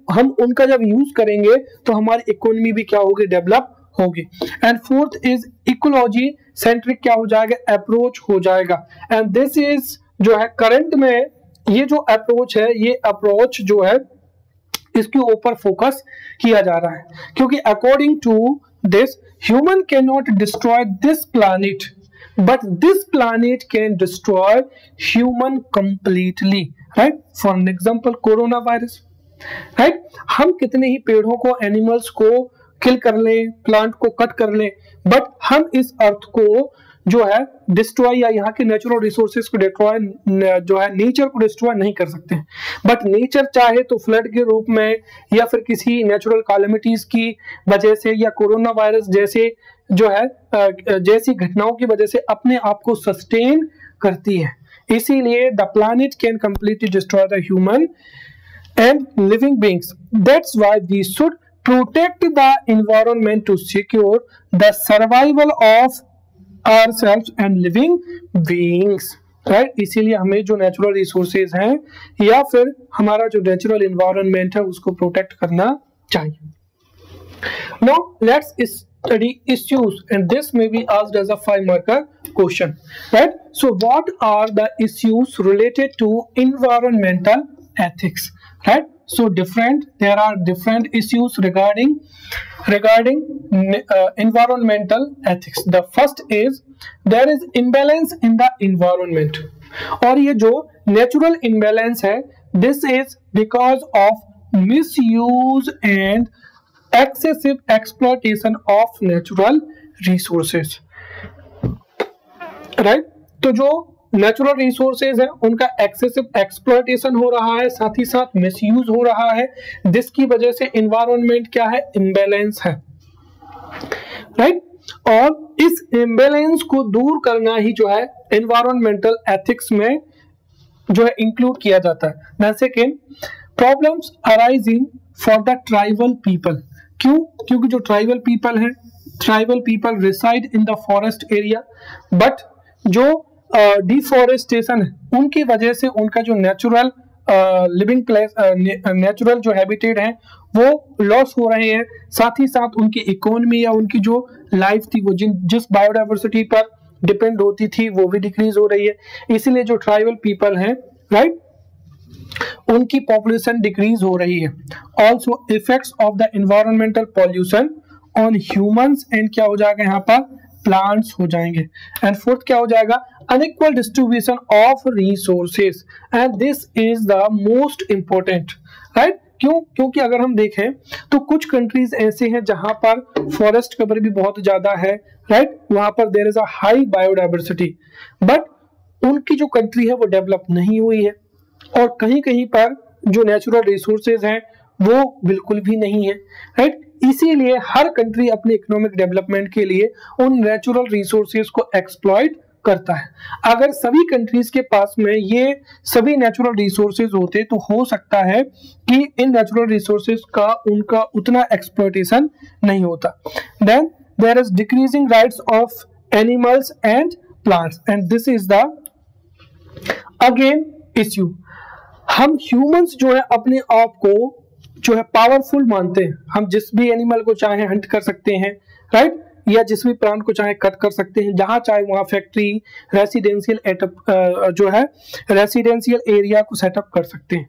हम उनका जब यूज करेंगे तो हमारी इकोनॉमी भी क्या होगी, डेवलप होगी। And fourth is ecology centric क्या हो जाएगा, अप्रोच हो जाएगा। एंड दिस इज जो है करंट में ये जो अप्रोच है, ये अप्रोच जो है इसके ऊपर फोकस किया जा रहा है, क्योंकि according to this human can not destroy this planet but this planet can destroy human completely, right. For an example corona virus, right. हम कितने ही पेड़ों को, एनिमल्स को किल कर लें, प्लांट को कट कर लें, बट हम इस अर्थ को जो है डिस्ट्रॉय या यहाँ के नेचुरल रिसोर्सेज को डिस्ट्रॉय जो है नेचर को डिस्ट्रॉय नहीं कर सकते हैं। बट नेचर चाहे तो फ्लड के रूप में या फिर किसी नेचुरल कैलेमिटीज की वजह से या कोरोना वायरस जैसे जो है जैसी घटनाओं की वजह से अपने आप को सस्टेन करती है। इसीलिए the planet can completely destroy the human and living beings. That's why we should protect the environment to secure the survival of ourselves and living beings, right। इसीलिए हमें जो नेचुरल रिसोर्सेज हैं या फिर हमारा जो नेचुरल एनवायरनमेंट है उसको प्रोटेक्ट करना चाहिए। Now let's study issues and this may be asked as a 5-marker question, right। So what are the issues related to environmental ethics, right। So there are different issues regarding environmental ethics. The first is there is imbalance in the environment, और ये जो natural imbalance है this is because of misuse and excessive exploitation of natural resources, right। तो जो natural resources है उनका excessive exploitation हो रहा है, साथ ही साथ मिसयूज हो रहा है, जिसकी वजह से एनवायरनमेंट क्या है, इम्बैलेंस है, राइट। और इस इम्बैलेंस को दूर करना ही जो है एनवायरमेंटल एथिक्स में जो है इंक्लूड किया जाता है। Second, problems arising for the tribal people. क्यों? क्योंकि जो ट्राइबल पीपल है, tribal people reside in the forest area, but जो डिफॉरेस्टेशन है उनकी वजह से उनका जो नेचुरल लिविंग प्लेस, नेचुरल जो हैबिटेट है वो लॉस हो रहे हैं, साथ ही साथ उनकी इकोनॉमी या उनकी जो लाइफ थी वो जिस बायोडाइवर्सिटी पर डिपेंड होती थी वो भी डिक्रीज हो रही है। इसीलिए जो ट्राइबल पीपल हैं, राइट, उनकी पॉपुलेशन डिक्रीज हो रही है। Also effects of the environmental pollution on humans and क्या हो जाएगा यहाँ पर, प्लांट्स हो जाएंगे। एंड फोर्थ क्या हो जाएगा, unequal distribution of resources, and this is the most important, right. क्यों? क्योंकि अगर हम देखें तो कुछ कंट्रीज ऐसे हैं जहां पर फॉरेस्ट कवर भी बहुत ज्यादा है, राइट, वहां पर there is a high biodiversity, but उनकी जो कंट्री है वो डेवलप नहीं हुई है, और कहीं कहीं पर जो नेचुरल रिसोर्सेज हैं वो बिल्कुल भी नहीं है, राइट। इसीलिए हर कंट्री अपने इकोनॉमिक डेवलपमेंट के लिए उन नेचुरल रिसोर्सेज को एक्सप्लॉइट करता है। अगर सभी कंट्रीज के पास में ये सभी नेचुरल रिसोर्सेज होते तो हो सकता है कि इन नेचुरल रिसोर्सेज का उनका उतना एक्सप्लॉइटेशन नहीं होता। Then there is decreasing rights of animals and plants and this is the again issue. हम ह्यूमंस जो है अपने आप को जो है पावरफुल मानते हैं, हम जिस भी एनिमल को चाहे हंट कर सकते हैं, राइट, या जिस भी प्लांट को चाहे कट कर सकते हैं, जहां चाहे वहां फैक्ट्री, रेसिडेंशियल जो है रेसिडेंशियल एरिया को सेटअप कर सकते हैं।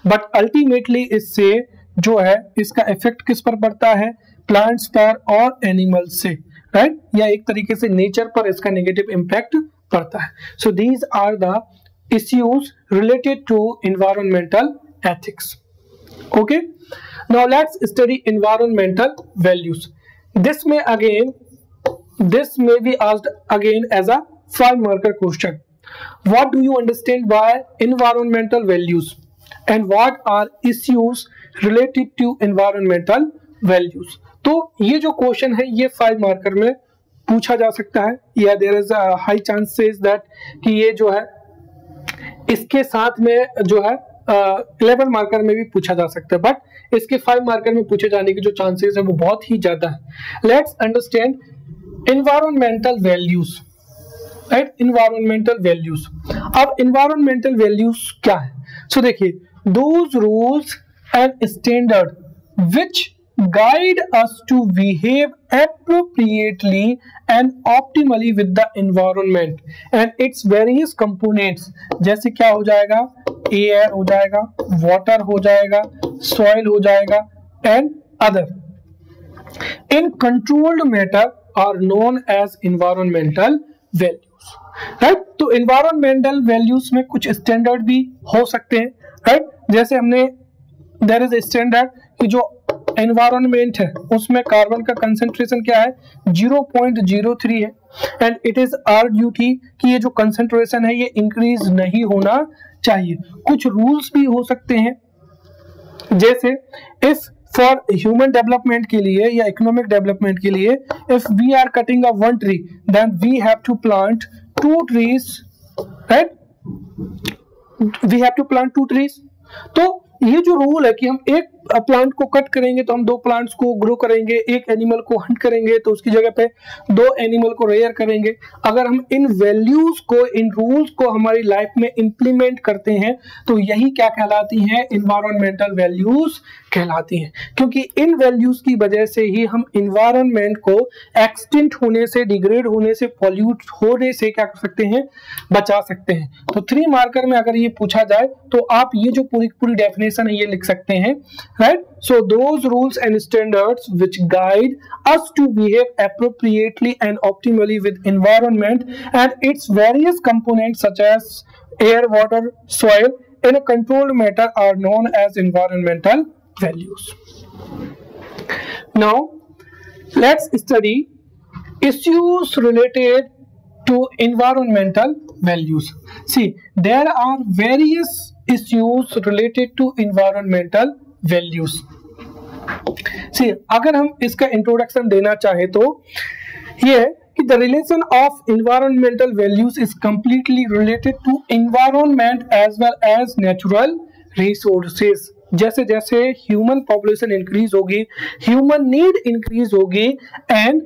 बट अल्टीमेटली इससे जो है इसका इफेक्ट किस पर पड़ता है, प्लांट्स पर और एनिमल्स से, राइट, या एक तरीके से नेचर पर इसका नेगेटिव इम्पैक्ट पड़ता है। So these are the issues related to environmental ethics. Okay, now let's study environmental values. This may be asked again as a 5-marker question. What do you understand by environmental values and what are issues related to environmental values? तो ये जो question है ये 5 marker में पूछा जा सकता है, या there is a high chances that कि ये जो है इसके साथ में जो है 11 मार्कर में भी पूछा जा सकता है, बट इसके 5 मार्कर में पूछे जाने की जो चांसेस है वो बहुत ही ज्यादा है। Let's understand environmental values, right, environmental values. अब एनवायरमेंटल वैल्यूज क्या है? सो देखिए, those rules and standard which guide us to behave appropriately and optimally with the environment and its various components, जैसे क्या हो जाएगा, एयर हो जाएगा, वाटर हो जाएगा, सॉइल हो जाएगा and other in controlled matter are known as environmental values, right? तो environmental values में कुछ स्टैंडर्ड भी हो सकते हैं, right? जैसे हमने there is a standard कि जो एनवायरनमेंट है उसमें कार्बन का कंसेंट्रेशन क्या है, 0.03 है, and it is our duty कि ये जो कंसेंट्रेशन है ये इंक्रीज नहीं होना चाहिए। कुछ रूल्स भी हो सकते हैं, जैसे इफ फॉर ह्यूमन डेवलपमेंट के लिए या इकोनॉमिक डेवलपमेंट के लिए if we are cutting a 1 tree then we have to plant 2 trees, right, we have to plant 2 trees. तो ये जो रूल है कि हम एक प्लांट को कट करेंगे तो हम 2 प्लांट्स को ग्रो करेंगे, एक एनिमल को हंट करेंगे तो उसकी जगह पे 2 एनिमल को रेयर करेंगे। अगर हम इन वैल्यूज को, इन रूल्स को हमारी लाइफ में इंप्लीमेंट करते हैं तो यही क्या कहलाती हैं, एनवायरमेंटल वैल्यूज कहलाती हैं, क्योंकि इन वैल्यूज की वजह से ही हम एनवायरनमेंट को एक्सटिंक्ट होने से, डिग्रेड होने से, पॉल्यूट होने से क्या कर सकते हैं, बचा सकते हैं। तो 3 मार्कर में अगर ये पूछा जाए तो आप ये जो पूरी डेफिनेशन है ये लिख सकते हैं, right? So those rules and standards which guide us to behave appropriately and optimally with environment and its various components such as air, water, soil in a controlled manner are known as environmental values. Now let's study issues related to environmental values. See, there are various issues related to environmental values. See, अगर हम इसका introduction देना चाहे तो ये है कि the relation of environmental values is completely related to environment as well as natural resources. जैसे जैसे ह्यूमन पॉपुलेशन इंक्रीज होगी, ह्यूमन नीड इंक्रीज होगी and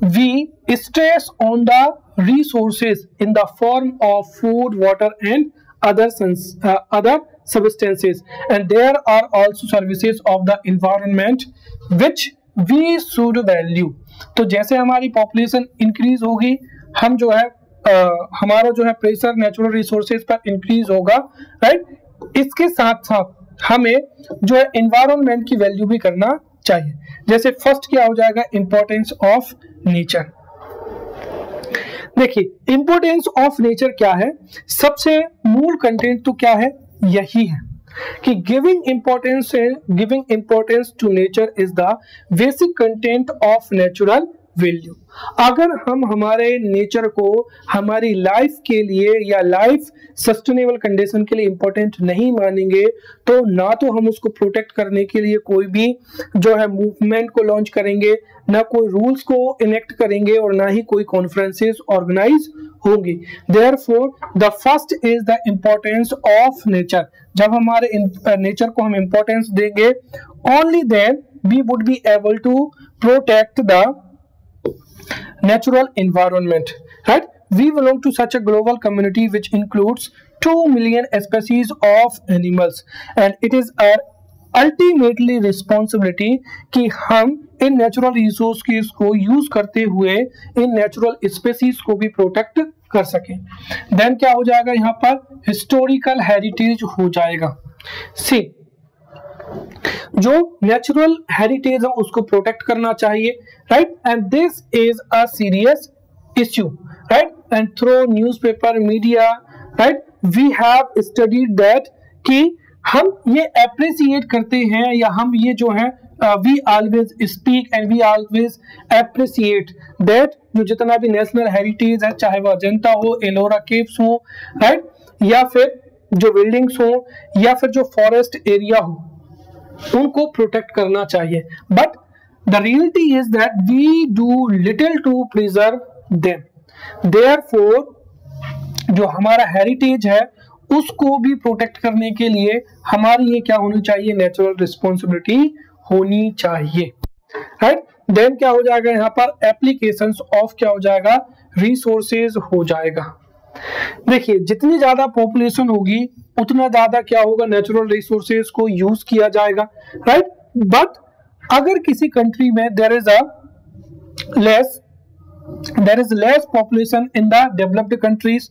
we stress on the resources in the form of food, water and other substances, and there are also services of the environment which we should value. तो जैसे हमारी population increase होगी, हम जो है हमारा जो है प्रेशर नेचुरल रिसोर्सेज पर इंक्रीज होगा, राइट। इसके साथ साथ हमें जो है एनवायरनमेंट की वैल्यू भी करना चाहिए। जैसे फर्स्ट क्या हो जाएगा, इंपॉर्टेंस ऑफ नेचर। देखिए, इंपोर्टेंस ऑफ नेचर क्या है, सबसे मूल कंटेंट तो क्या है, यही है कि giving importance to nature is the basic content of natural value. अगर हम हमारे नेचर को हमारी लाइफ के लिए या लाइफ सस्टेनेबल कंडीशन के लिए इंपॉर्टेंट नहीं मानेंगे तो ना तो हम उसको प्रोटेक्ट करने के लिए कोई भी जो है मूवमेंट को लॉन्च करेंगे, ना कोई रूल्स को इनेक्ट करेंगे और ना ही कोई कॉन्फ्रेंसेस ऑर्गेनाइज होंगी। Therefore the first is the importance of nature. जब हमारे नेचर को हम इम्पोर्टेंस देंगे, only then we would be able to protect the natural environment, right? We belong to such a global community which includes 2 million species of animals and it is our ultimately responsibility कि हम इन natural resources को use करते हुए इन natural species को भी protect कर सकें। Then क्या हो जाएगा, यहाँ पर हिस्टोरिकल हेरिटेज हो जाएगा। सी, जो नेचुरल हेरिटेज है उसको प्रोटेक्ट करना चाहिए, right? And this is a serious issue, right? And through newspaper, media, right, we have studied that कि हम ये अप्रिसिएट करते हैं या हम ये जो है we always speak and we always appreciate that जो जितना भी नेशनल हेरिटेज है, चाहे वो अजंता हो, एलोरा केव्स हो, राइट, या फिर जो बिल्डिंग्स हो या फिर जो फॉरेस्ट एरिया हो, उनको प्रोटेक्ट करना चाहिए। But the reality is that we do little to preserve them. Therefore जो हमारा हेरिटेज है उसको भी प्रोटेक्ट करने के लिए हमारी ये क्या होनी चाहिए, नेचुरल रिस्पॉन्सिबिलिटी होनी चाहिए, राइट? देन क्या हो जाएगा, यहाँ पर एप्लीकेशंस ऑफ क्या हो जाएगा, रिसोर्सेज हो जाएगा। देखिए, जितनी ज्यादा पॉपुलेशन होगी उतना ज्यादा क्या होगा, नेचुरल रिसोर्सेज को यूज किया जाएगा, राइट? बट अगर किसी कंट्री में there is less population in the developed countries,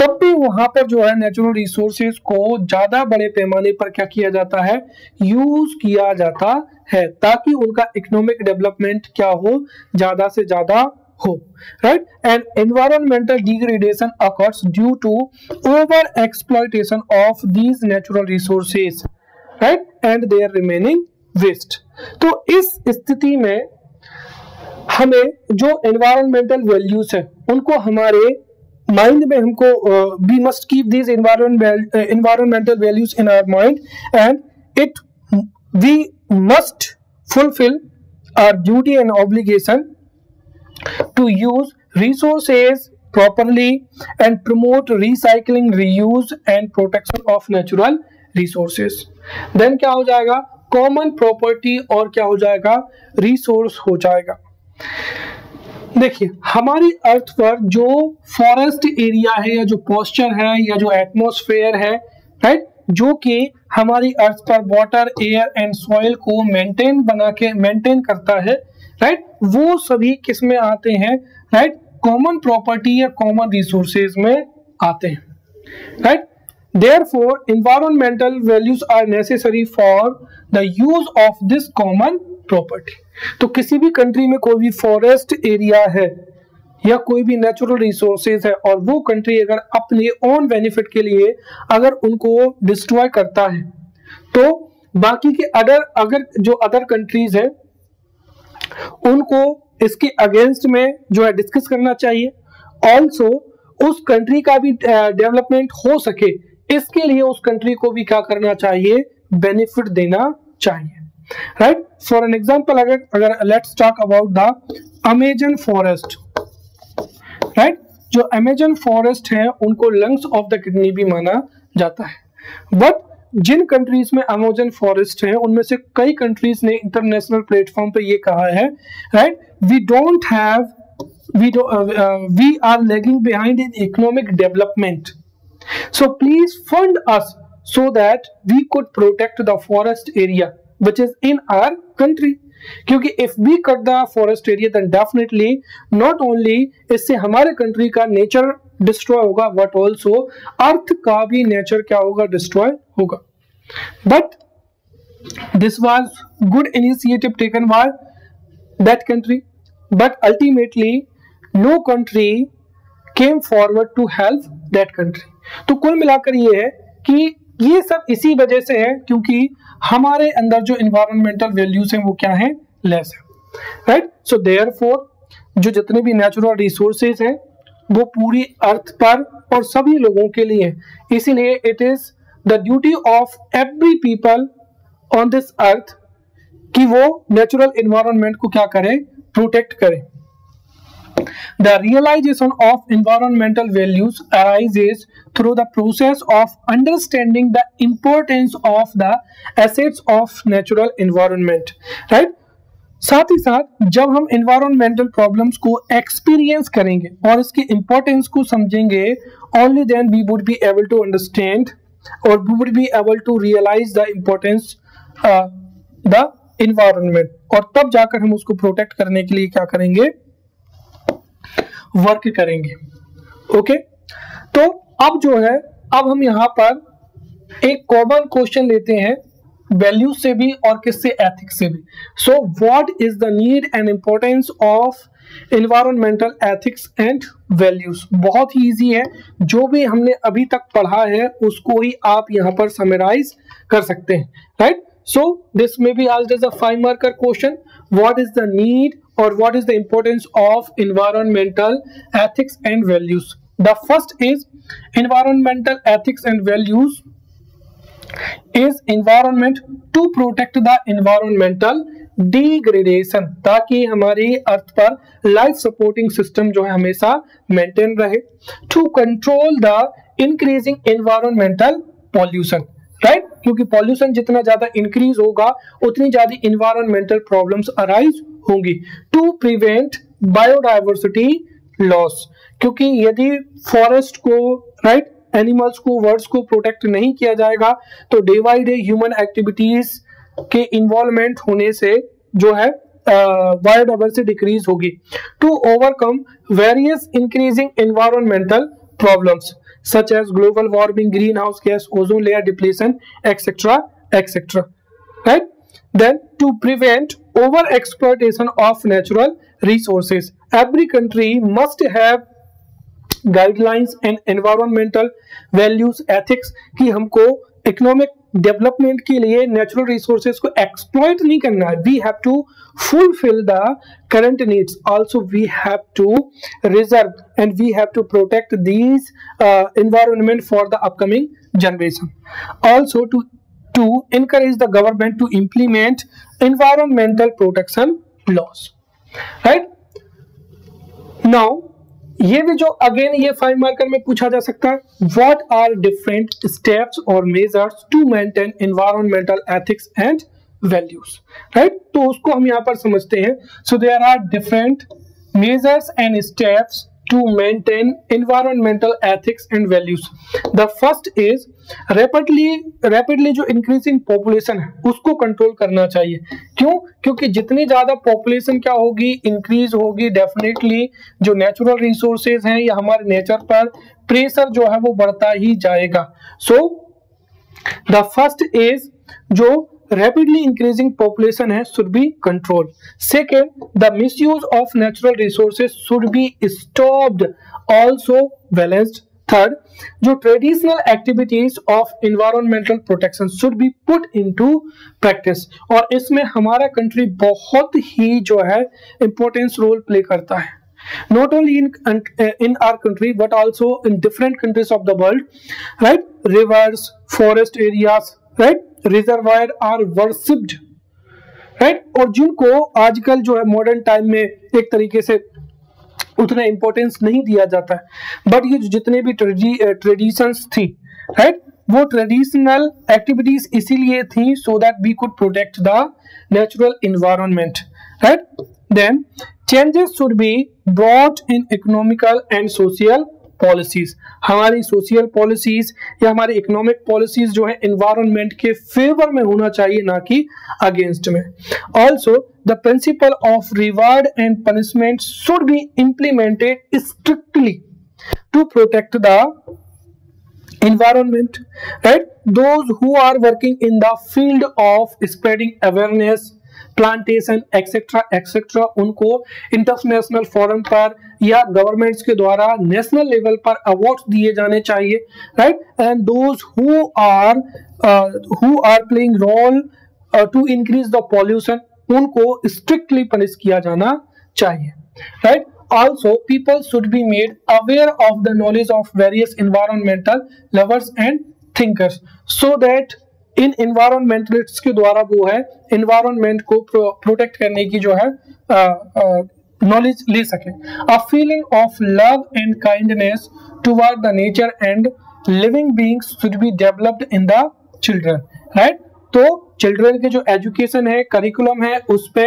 तब भी वहां पर जो है नेचुरल रिसोर्सेज को ज्यादा बड़े पैमाने पर क्या किया जाता है, यूज किया जाता है, ताकि उनका इकोनॉमिक डेवलपमेंट क्या हो, ज्यादा से ज्यादा हो, right? And environmental degradation occurs due to over exploitation of these natural resources, right? And their remaining waste. तो इस स्थिति में हमें जो environmental values है उनको हमारे माइंड में हमको we must keep these environmental values in our mind and we must fulfill our duty and obligation to use resources properly and promote recycling, reuse and protection of natural resources. Then क्या हो जाएगा, common property और क्या हो जाएगा, resource हो जाएगा। देखिए, हमारी अर्थ पर जो फॉरेस्ट एरिया है या जो पॉस्चर है या जो एटमॉस्फेयर है, राइट, जो कि हमारी अर्थ पर वाटर, एयर एंड सॉइल को मेंटेन करता है, राइट, वो सभी किस में आते हैं, राइट, कॉमन प्रॉपर्टी या कॉमन रिसोर्सेज में आते हैं, right? Therefore environmental values are necessary for the use of this common property. तो किसी भी कंट्री में कोई भी फॉरेस्ट एरिया है या कोई भी नेचुरल रिसोर्सेज है और वो कंट्री अगर अपने ओन बेनिफिट के लिए अगर उनको डिस्ट्रॉय करता है तो बाकी के अगर जो अदर कंट्रीज है उनको इसके अगेंस्ट में जो है डिस्कस करना चाहिए। ऑल्सो उस कंट्री का भी डेवलपमेंट हो सके इसके लिए उस कंट्री को भी क्या करना चाहिए, बेनिफिट देना चाहिए, राइट? फॉर एन एग्जांपल अगर let's talk about the Amazon forest, right? जो अमेजन फॉरेस्ट है उनको लंग्स ऑफ द किडनी भी माना जाता है। बट जिन कंट्रीज में अमेजन फॉरेस्ट है उनमें से कई कंट्रीज ने इंटरनेशनल प्लेटफॉर्म पे ये कहा है, right, we are lagging behind in economic development, so please fund us so that we could protect the forest area which is in our country. क्योंकि if we cut the forest area then definitely not only इससे हमारे country का nature destroy होगा but also earth का भी nature क्या होगा, destroy होगा। But this was good initiative taken by that country, but ultimately no country came forward to help that country. तो कुल मिलाकर ये है कि ये सब इसी वजह से है क्योंकि हमारे अंदर जो एनवायरमेंटल वैल्यूज हैं वो क्या है, लेस है, राइट? सो देयरफॉर जो जितने भी नेचुरल रिसोर्सेज हैं वो पूरी अर्थ पर और सभी लोगों के लिए है। इसीलिए it is the duty of every people on this earth कि वो नेचुरल एनवायरनमेंट को क्या करें, प्रोटेक्ट करें। The realization of environmental values arises through the process of understanding the importance of the assets of natural environment, right? साथ ही साथ जब हम environmental problems को experience करेंगे और इसकी importance को समझेंगे, only then we would be able to understand or we would be able to realize the importance the environment, और तब जाकर हम उसको प्रोटेक्ट करने के लिए क्या करेंगे, वर्क करेंगे। ओके, तो अब जो है, अब हम यहाँ पर एक कॉमन क्वेश्चन लेते हैं वैल्यू से भी और किससे, एथिक्स से भी। So what is the need and importance of environmental ethics and values. बहुत ही इजी है, जो भी हमने अभी तक पढ़ा है उसको ही आप यहाँ पर समराइज कर सकते हैं, right. So this may be asked as a 5-marker question. What is the need or what is the importance of environmental ethics and values? The first is environmental ethics and values is environment to protect the environmental degradation, ताकि हमारी earth पर life supporting system जो है हमेशा maintain रहे। To control the increasing environmental pollution, right, क्योंकि pollution जितना ज्यादा इंक्रीज होगा उतनी ज्यादा इन्वायरमेंटल प्रॉब्लम्स अराइज होंगी। टू प्रिवेंट बायोडाइवर्सिटी लॉस, क्योंकि यदि फॉरेस्ट को, राइट, एनिमल्स को, बर्ड्स को प्रोटेक्ट नहीं किया जाएगा तो day by day human activities के इन्वॉल्वमेंट होने से जो है बायोडाइवर्सिटी डिक्रीज होगी। To overcome various increasing environmental problems such as global warming, greenhouse gas, ozone layer depletion, etc., etc., right? Then to prevent over exploitation of natural resources, every country must have guidelines and environmental values, ethics कि हमको economic development के लिए natural resources को exploit नहीं करना है। We have to fulfil the current needs, also we have to reserve and we have to protect these environment for the upcoming generation. Also to encourage the government to implement environmental protection laws, right? Now ये भी जो again ये 5 marker में पूछा जा सकता है, what are different steps और measures to maintain environmental ethics and values, right. तो उसको हम यहाँ पर समझते हैं। So there are different measures and steps to maintain environmental ethics and values. The first is rapidly जो increasing population है उसको कंट्रोल करना चाहिए। क्यों? क्योंकि जितनी ज्यादा पॉपुलेशन क्या होगी, इंक्रीज होगी, डेफिनेटली जो नेचुरल रिसोर्सेज हैं या हमारे नेचर पर प्रेशर जो है वो बढ़ता ही जाएगा। सो द फर्स्ट इज जो rapidly increasing population है should be controlled. Second, the misuse of natural resources should be stopped, also balanced. Third, जो traditional activities of environmental protection should be put into practice. और इसमें हमारा country बहुत ही जो है importance role play करता है, not only in our country but also in different countries of the world, right? Rivers, forest areas, right? Reservoir are worshipped, right. और जिनको आजकल जो है मॉडर्न टाइम में एक तरीके से उतना इंपॉर्टेंस नहीं दिया जाता है, बट ये जितने भी ट्रेडिशंस थी, राइट, वो ट्रेडिशनल एक्टिविटीज इसीलिए थी so that we could protect the natural environment, right. Then changes should be brought in economical and social policies. हमारी सोशल पॉलिसीज या हमारी इकोनॉमिक पॉलिसीज जो है एनवायरनमेंट के फेवर में होना चाहिए, ना कि अगेंस्ट में। Also the principle of reward and punishment should be implemented strictly to protect the environment, right? Those who are working in the field of spreading awareness, plantation etcetera etcetera, उनको international forum पर या governments के द्वारा national level पर awards दिए जाने चाहिए, right. And those who are playing role to increase the pollution, उनको स्ट्रिक्टली पनिश किया जाना चाहिए, right. Also, people should be made aware of the knowledge of various environmental lovers and thinkers, so that in environmentalists के द्वारा वो है environment को protect करने की जो है नॉलेज ले सके। A feeling of love and kindness toward the nature and living beings should be developed in the children, right? तो चिल्ड्रन के जो एजुकेशन है, करिकुलम है, उस पे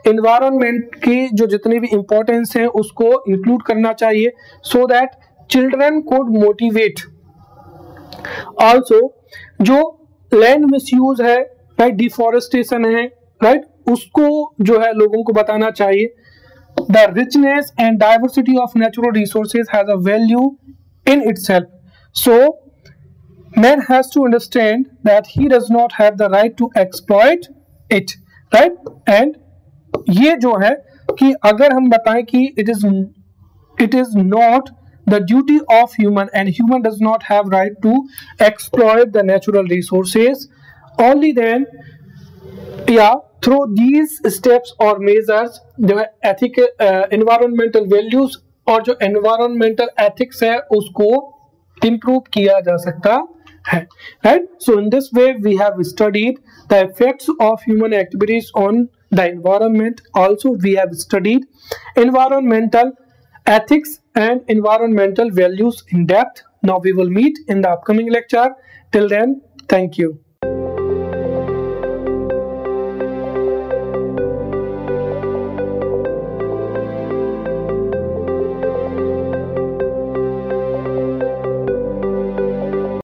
एनवायरनमेंट की जो जितनी भी इंपॉर्टेंस है उसको इंक्लूड करना चाहिए, so that children could motivate. Also जो लैंड मिसयूज है, राइट, डिफॉरेस्टेशन है, राइट, उसको जो है लोगों को बताना चाहिए। The richness and diversity of natural resources has a value in itself, so man has to understand that he does not have the right to exploit it, right? And ये जो है कि अगर हम बताएं कि it is not the duty of human and human does not have right to exploit the natural resources, only then through these steps or measures जो है environmental values और जो environmental ethics है उसको improve किया जा सकता है, right? So in this way we have studied the effects of human activities on the environment. Also we have studied environmental ethics and environmental values in depth. Now we will meet in the upcoming lecture. Till then, thank you.